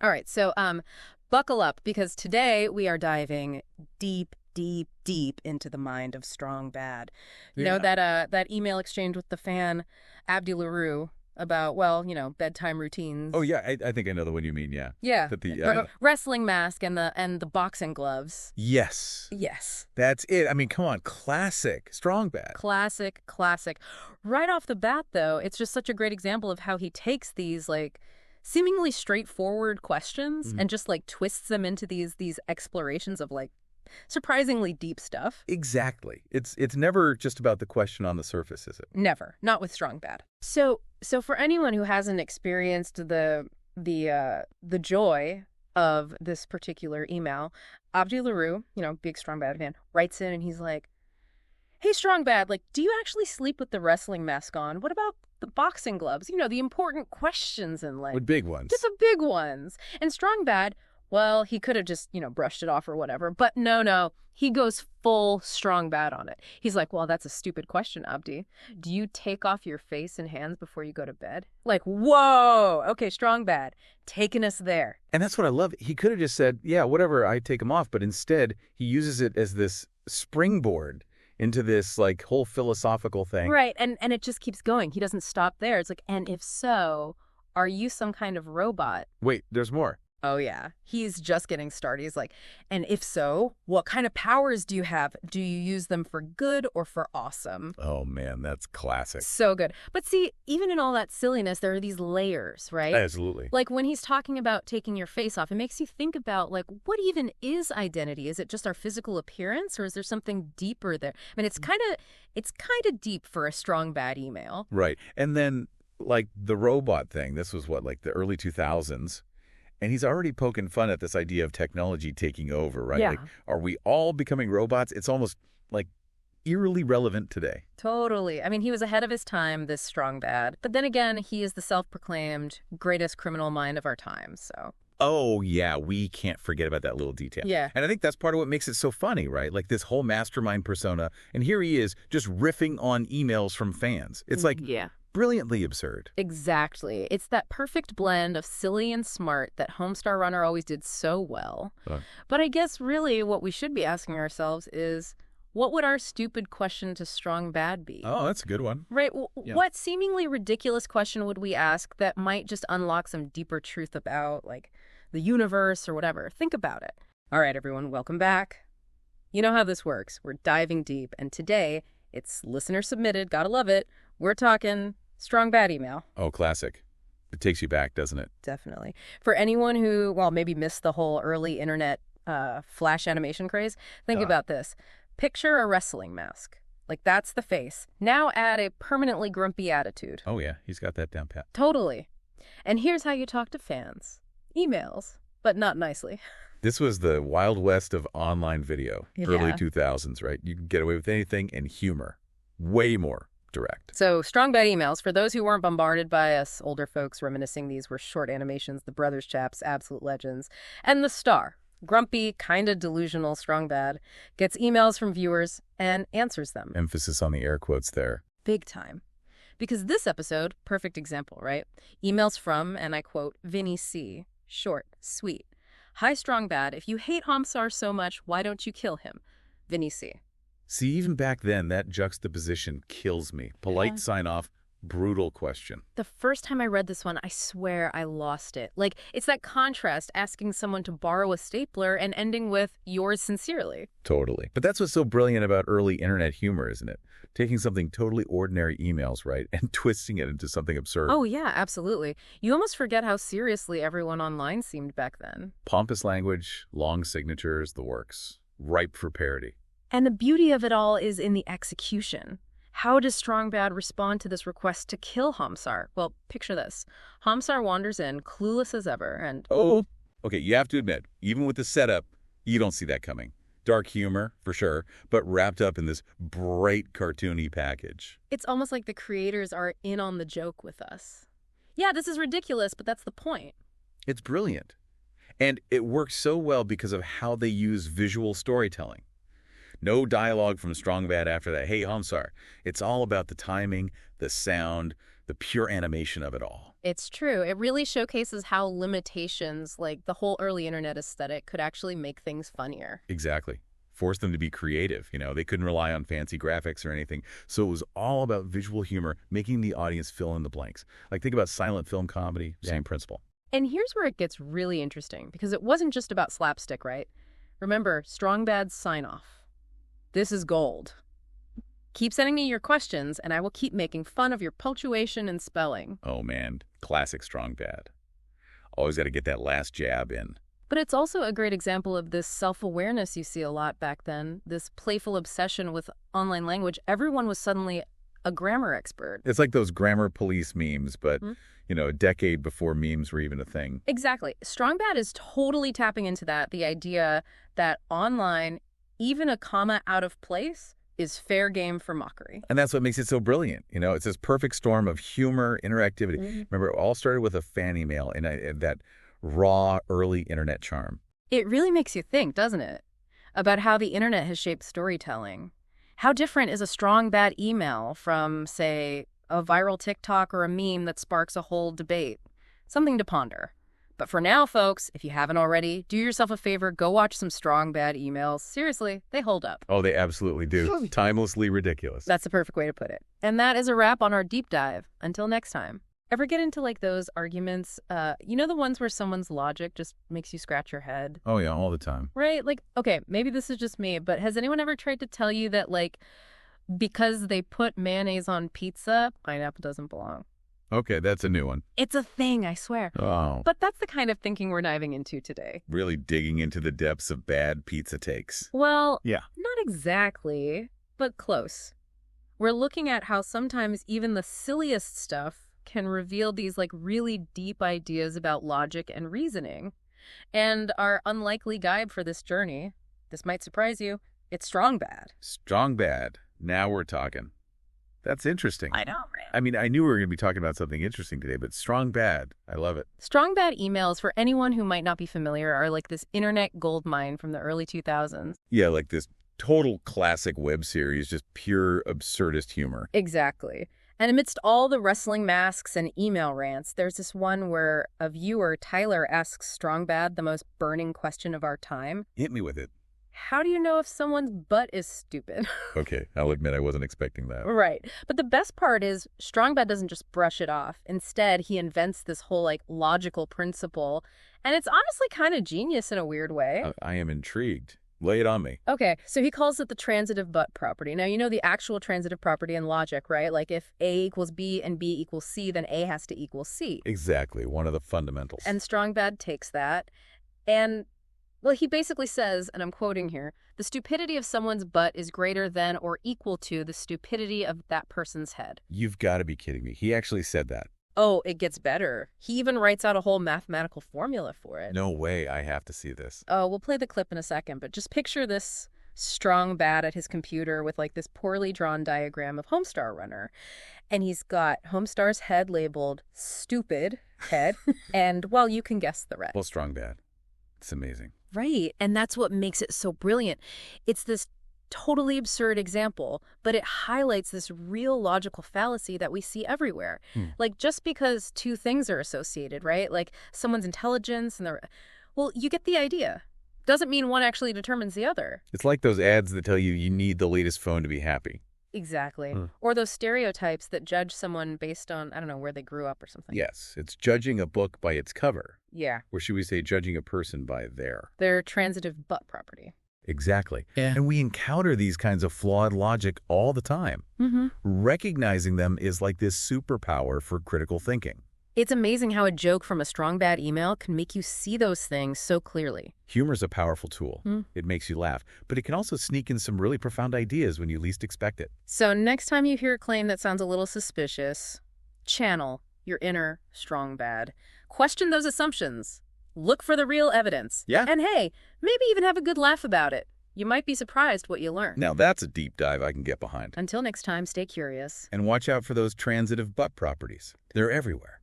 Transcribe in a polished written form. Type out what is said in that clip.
All right, so buckle up because today we are diving deep, deep, deep into the mind of Strong Bad. You know Yeah. that email exchange with the fan, Abdi LaRue, about, well, bedtime Oh, routines. yeah. I think I know the one you mean. Yeah. Yeah, That the wrestling mask and the boxing gloves. yes, Yes. that's it. I mean, come on, classic, strong bad. Classic, classic. Right off the bat, though, it's just such a great example of how he takes these, like, seemingly straightforward questions Mhm. and just, like, twists them into these explorations of, like, surprisingly deep stuff. Exactly. It's never just about the question on the surface, is it? Never. Not with Strong Bad. So for anyone who hasn't experienced the joy of this particular email, Abdi LaRue, big Strong Bad fan, writes in and he's like, "Hey, Strong Bad, like, do you actually sleep with the wrestling mask on? What about the boxing gloves? The important questions and, like, With big just ones. the big ones." And Strong Bad, well, he could have just, brushed it off or whatever. But no. He goes full Strong Bad on it. He's like, "Well, that's a stupid question, Abdi. Do you take off your face and hands before you go to bed?" Like, whoa. Okay, Strong Bad. Taking us there. And that's what I love. He could have just said, yeah, whatever, I take them off. But instead, he uses it as this springboard into this like whole philosophical thing. Right, and it just keeps going. He doesn't stop there. It's like, and if so, are you some kind of robot? Wait, there's more. Oh, yeah. He's just getting started. He's like, and if so, what kind of powers do you have? Do you use them for good or for awesome? Oh, man, that's classic. So good. But see, even in all that silliness, there are these layers, right? Absolutely. Like when he's talking about taking your face off, it makes you think about, like, what even is identity? Is it just our physical appearance or is there something deeper there? I mean, it's kind of deep for a Strong Bad email. Right. And then, like, the robot thing, this was what, like the early 2000s? And he's already poking fun at this idea of technology taking over, right? Yeah. Like, are we all becoming robots? It's almost like eerily relevant today. Totally. I mean, he was ahead of his time, this Strong Bad. But then again, he is the self-proclaimed greatest criminal mind of our time, so. Oh, yeah, we can't forget about that little detail. Yeah. And I think that's part of what makes it so funny, right? Like this whole mastermind persona. And here he is just riffing on emails from fans. It's like Yeah. brilliantly absurd. Exactly. It's that perfect blend of silly and smart that Homestar Runner always did so well. But I guess really what we should be asking ourselves is, what would our stupid question to Strong Bad be? Oh, that's a good one. Right? Yeah. What seemingly ridiculous question would we ask that might just unlock some deeper truth about, like, the universe or whatever? Think about it. All right, everyone, welcome back. You know how this works. We're diving deep, and today it's listener submitted. Gotta love it. We're talking Strong Bad email. Oh, classic. It takes you back, doesn't it? Definitely. For anyone who, well, maybe missed the whole early internet flash animation craze, think about this. Picture a wrestling mask. Like, that's the face. Now add a permanently grumpy attitude. Oh, yeah, he's got that down pat. Totally. And here's how you talk to fans. Emails, but not nicely. This was the Wild West of online video, early Yeah. 2000s, right? You can get away with anything and humor. Way more direct. So, Strong Bad emails, for those who weren't bombarded by us older folks reminiscing, these were short animations, the Brothers Chaps, absolute legends. And the star, grumpy, kind of delusional Strong Bad, gets emails from viewers and answers them. Emphasis on the air quotes there. Big time. Because this episode, perfect example, right? Emails from, and I quote, Vinny C. Short, sweet. "Hi, Strong Bad. If you hate Hamsar so much, why don't you kill him? Vinny C." See, even back then, that juxtaposition kills me. Polite Yeah. sign-off, brutal question. The first time I read this one, I swear I lost it. Like, it's that contrast, asking someone to borrow a stapler and ending with, "yours sincerely." Totally. But that's what's so brilliant about early internet humor, isn't it? Taking something totally ordinary emails, right, and twisting it into something absurd. Oh, yeah, absolutely. You almost forget how seriously everyone online seemed back then. Pompous language, long signatures, the works. Ripe for parody. And the beauty of it all is in the execution. How does Strong Bad respond to this request to kill Hamsar? Well, picture this. Hamsar wanders in, clueless as ever, and... Oh, okay, you have to admit, even with the setup, you don't see that coming. Dark humor, for sure, but wrapped up in this bright, cartoony package. It's almost like the creators are in on the joke with us. Yeah, this is ridiculous, but that's the point. It's brilliant. And it works so well because of how they use visual storytelling. No dialogue from Strong Bad after that. Hey, Hamsar. It's all about the timing, the sound, the pure animation of it all. It's true. It really showcases how limitations, like the whole early internet aesthetic, could actually make things funnier. Exactly. Force them to be creative. They couldn't rely on fancy graphics or anything. So it was all about visual humor, making the audience fill in the blanks. Like think about silent film comedy, same principle. And here's where it gets really interesting, because it wasn't just about slapstick, right? Remember, Strong Bad's sign-off. This is gold. Keep sending me your questions, and I will keep making fun of your punctuation and spelling. Oh man, classic Strong Bad. Always got to get that last jab in. But it's also a great example of this self-awareness you see a lot back then, this playful obsession with online language. Everyone was suddenly a grammar expert. It's like those grammar police memes, but, a decade before memes were even a thing. Exactly. Strong Bad is totally tapping into that, the idea that online, even a comma out of place, is fair game for mockery. And that's what makes it so brilliant. It's this perfect storm of humor, interactivity. Remember, it all started with a fan email and that raw, early internet charm. It really makes you think, doesn't it? About how the internet has shaped storytelling. How different is a Strong Bad email from, say, a viral TikTok or a meme that sparks a whole debate? Something to ponder. But for now, folks, if you haven't already, do yourself a favor, go watch some Strong Bad emails. Seriously, they hold up. Oh, they absolutely do. Timelessly ridiculous. That's the perfect way to put it. And that is a wrap on our deep dive. Until next time. Ever get into those arguments, the ones where someone's logic just makes you scratch your head? Oh yeah, all the time. Right? Okay, maybe this is just me, but has anyone ever tried to tell you that, because they put mayonnaise on pizza, pineapple doesn't belong? Okay, that's a new one. It's a thing, I swear. Oh. But that's the kind of thinking we're diving into today. Really digging into the depths of bad pizza takes. Well, yeah, not exactly, but close. We're looking at how sometimes even the silliest stuff can reveal these really deep ideas about logic and reasoning. And our unlikely guide for this journey, this might surprise you, it's Strong Bad. Strong Bad. Now we're talking. That's interesting. I know, right? I mean, I knew we were going to be talking about something interesting today, but Strong Bad, I love it. Strong Bad emails, for anyone who might not be familiar, are like this internet goldmine from the early 2000s. Yeah, like this total classic web series, just pure absurdist humor. Exactly. And amidst all the wrestling masks and email rants, there's this one where a viewer, Tyler, asks Strong Bad the most burning question of our time. Hit me with it. How do you know if someone's butt is stupid? Okay, I'll admit I wasn't expecting that. Right. But the best part is Strong Bad doesn't just brush it off. Instead, he invents this whole logical principle. And it's honestly kind of genius in a weird way. I am intrigued. Lay it on me. Okay, so he calls it the transitive but property. Now, you know the actual transitive property in logic, right? Like if A equals B and B equals C, then A has to equal C. Exactly, one of the fundamentals. And Strong Bad takes that. And, well, he basically says, and I'm quoting here, the stupidity of someone's butt is greater than or equal to the stupidity of that person's head. You've got to be kidding me. He actually said that. Oh, it gets better. He even writes out a whole mathematical formula for it. No way. I have to see this. Oh, we'll play the clip in a second, but just picture this Strong Bad at his computer with this poorly drawn diagram of Homestar Runner. And he's got Homestar's head labeled stupid head, and, well, you can guess the rest. Well, Strong Bad. It's amazing. Right, and that's what makes it so brilliant. It's this totally absurd example, but it highlights this real logical fallacy that we see everywhere. Just because two things are associated, right? Someone's intelligence and well, you get the idea. Doesn't mean one actually determines the other. It's like those ads that tell you need the latest phone to be happy. Exactly. Or those stereotypes that judge someone based on, I don't know, where they grew up or something. Yes, it's judging a book by its cover. Yeah. Or should we say judging a person by their transitive but property. Exactly. Yeah. And we encounter these kinds of flawed logic all the time. Recognizing them is like this superpower for critical thinking. It's amazing how a joke from a Strong Bad email can make you see those things so clearly. Humor's a powerful tool. It makes you laugh, but it can also sneak in some really profound ideas when you least expect it. So next time you hear a claim that sounds a little suspicious, channel your inner Strong Bad. Question those assumptions. Look for the real evidence. Yeah. And hey, maybe even have a good laugh about it. You might be surprised what you learn. Now that's a deep dive I can get behind. Until next time, stay curious. And watch out for those transitive butt properties. They're everywhere.